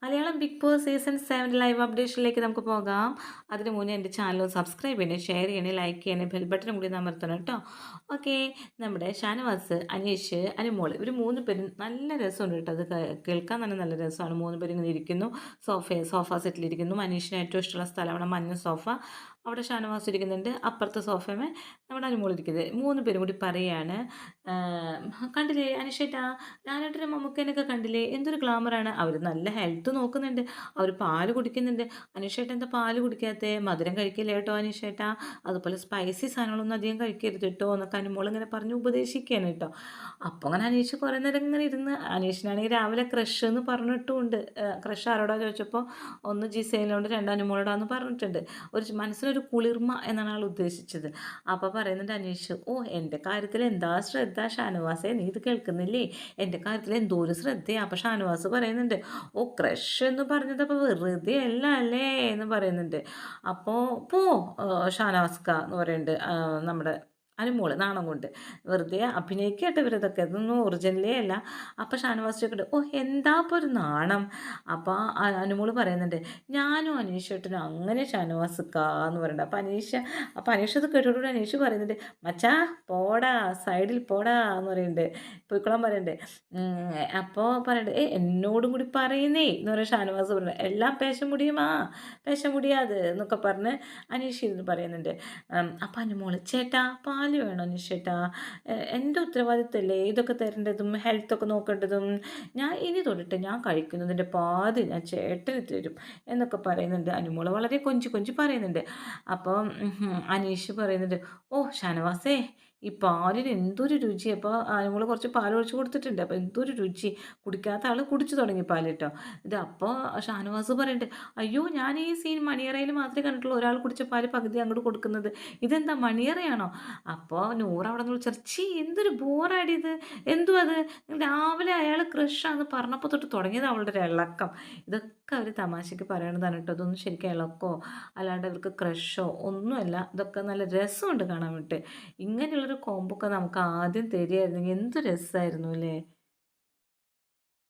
Malayalam Big Boss season 7 live അപ്ഡേഷനിലേക്ക് നമുക്ക് പോകാം. അതിന് മുന്നേ എൻ്റെ ചാനൽ സബ്സ്ക്രൈബ് ചെയ്യണേ, ഷെയർ ചെയ്യണേ, ലൈക്ക് ചെയ്യണേ, ബെൽ ബട്ടണും കൂടി അമർത്തണം കേട്ടോ. ഓക്കെ. നമ്മുടെ ഷാനവാസ്, അനീഷ്, അനുമോൾ ഇവർ 3 പേരും നല്ല രസമുണ്ട് കേട്ടോ. അത് കേൾക്കാൻ തന്നെ നല്ല രസമാണ്. 3 പേരും ഇങ്ങനെ ഇരിക്കുന്നു, സോഫ സെറ്റിലിരിക്കുന്നു. അനീഷിന് ഏറ്റവും ഇഷ്ടമുള്ള സ്ഥലമാണ് മഞ്ഞ സോഫ. അവിടെ ഷാനവാസ് ഇരിക്കുന്നുണ്ട്, അപ്പുറത്തെ സോഫയമേ നമ്മുടെ അനുമോൾ ഇരിക്കുന്നത്. 3 പേരും കൂടി പറയാണ്, കണ്ടില്ലേ അനീഷേട്ടാ, ലാലേട്ടനും മമ്മൂക്കേനൊക്കെ കണ്ടില്ലേ, എന്തൊരു ഗ്ലാമറാണ്. അവർ നല്ല ഹെൽത്ത് നോക്കുന്നുണ്ട്, അവർ പാല് കുടിക്കുന്നുണ്ട്. അനീഷേട്ട എന്താ പാല് കുടിക്കാത്തേ? മധുരം കഴിക്കില്ല കേട്ടോ അനീഷേട്ടാ, അതുപോലെ സ്പൈസി സാധനങ്ങളൊന്നും അധികം കഴിക്കരുത് കേട്ടോ എന്നൊക്കെ അനുമോൾ ഇങ്ങനെ പറഞ്ഞ് ഉപദേശിക്കുകയാണ് കേട്ടോ. അപ്പോൾ അങ്ങനെ അനീഷ് കുറേ നേരം ഇങ്ങനെ ഇരുന്ന്, അനീഷിനാണെങ്കിൽ രാവിലെ ക്രഷ് എന്ന് പറഞ്ഞിട്ടുമുണ്ട്. ക്രഷ് ആരോടാ ചോദിച്ചപ്പോൾ ഒന്ന് ജിസയിലോട്, രണ്ട് അനുമോളോടാന്ന് പറഞ്ഞിട്ടുണ്ട്. മനസ്സിലൊരു കുളിർമ എന്നാണ് ആൾ ഉദ്ദേശിച്ചത്. അപ്പോൾ പറയുന്നുണ്ട് അനീഷ്, ഓ എൻ്റെ കാര്യത്തിൽ എന്താ ശ്രദ്ധ ഷാനവാസേ, നീ ഇത് കേൾക്കുന്നില്ലേ, എൻ്റെ കാര്യത്തിൽ എന്തോ ഒരു ശ്രദ്ധയാണ്. അപ്പോൾ ഷാനവാസ് പറയുന്നുണ്ട്, ഓ ക്രഷ് എന്ന് പറഞ്ഞത് അപ്പോൾ വെറുതെ അല്ല അല്ലേ എന്ന് പറയുന്നുണ്ട്. അപ്പോൾ പോ ഷാനവാസ്ക എന്ന് പറയുന്നുണ്ട് നമ്മുടെ അനുമോള് നാണം കൊണ്ട്. വെറുതെ അഭിനയിക്കട്ടെ ഇവരിതൊക്കെ, ഇതൊന്നും ഒറിജിനലേ അല്ല. അപ്പോൾ ഷാനവാസ് ചോദിക്കട്ടെ, ഓ എന്താ ഇപ്പോൾ ഒരു നാണം. അപ്പോൾ അനുമോള് പറയുന്നുണ്ട്, ഞാനും അനീഷേട്ടനും അങ്ങനെ ഷാനവാസ്ക്ക എന്ന് പറയുന്നുണ്ട്. അപ്പോൾ അനീഷ് അത് കേട്ടോടുകൂടി അനീഷ് പറയുന്നുണ്ട്, മച്ചാ പോടാ സൈഡിൽ പോടാ എന്ന് പറയുന്നുണ്ട്, പൊയ്ക്കോളാൻ പറയുന്നുണ്ട്. അപ്പോൾ പറയുന്നുണ്ട്, എന്നോടും കൂടി പറയുന്നേ എന്ന് പറയുന്നത് ഷാനവാസ് പറയുന്നത്, എല്ലാം പേശ മുടിയുമാ പേശ മുടിയാത് എന്നൊക്കെ പറഞ്ഞ് അനീഷ് ഇരുന്ന് പറയുന്നുണ്ട്. അപ്പം അനുമോള്, ചേട്ടാ പാല് വേണോ അനീഷേട്ടാ, എൻ്റെ ഉത്തരവാദിത്തമല്ലേ ഇതൊക്കെ തരേണ്ടതും ഹെൽത്തൊക്കെ നോക്കേണ്ടതും, ഞാൻ ഇനി തൊട്ടിട്ട് ഞാൻ കഴിക്കുന്നതിൻ്റെ പാതി ഞാൻ ചേട്ടന് തരും എന്നൊക്കെ പറയുന്നുണ്ട്. അനുമോള് വളരെ കൊഞ്ചി കൊഞ്ചി പറയുന്നുണ്ട്. അപ്പം അനീഷ് പറയുന്നുണ്ട്, ഓ ഷാനവാസേ ഈ പാലിന് എന്തൊരു രുചി. അപ്പോൾ അനുമോൾ കുറച്ച് പാൽ ഒഴിച്ച് കൊടുത്തിട്ടുണ്ട്. അപ്പോൾ എന്തൊരു രുചി, കുടിക്കാത്ത ആൾ കുടിച്ചു തുടങ്ങി പാൽ കേട്ടോ. ഇത് അപ്പോൾ ഷാനവാസ് പറയുന്നുണ്ട്, അയ്യോ ഞാൻ ഈ സീൻ മണിയറയിൽ മാത്രമേ കണ്ടിട്ടുള്ളൂ, ഒരാൾ കുടിച്ച പാല് പകുതി അങ്ങോട്ട് കൊടുക്കുന്നത്, ഇതെന്താ മണിയറയാണോ? അപ്പോൾ നൂറ് അവിടെ നിന്ന് വിളിച്ചാൽ, ചീ എന്തൊരു ബോറാടിയത്, എന്തും അത് രാവിലെ അയാൾ ക്രഷാന്ന് പറഞ്ഞപ്പോൾ തൊട്ട് തുടങ്ങിയത് അവളുടെ ഒരു ഇളക്കം. ഇതൊക്കെ അവർ തമാശയ്ക്ക് പറയണതാണ് കേട്ടോ. ഇതൊന്നും ശരിക്കും ഇളക്കോ അല്ലാണ്ട് അവർക്ക് ക്രഷോ ഒന്നുമല്ല. ഇതൊക്കെ നല്ല രസമുണ്ട് കാണാൻ വേണ്ടിയിട്ട്. ഇങ്ങനെയുള്ളൊരു കോംബോ ഒക്കെ നമുക്ക് ആദ്യം തരികയായിരുന്നെങ്കിൽ എന്ത് രസമായിരുന്നു അല്ലേ.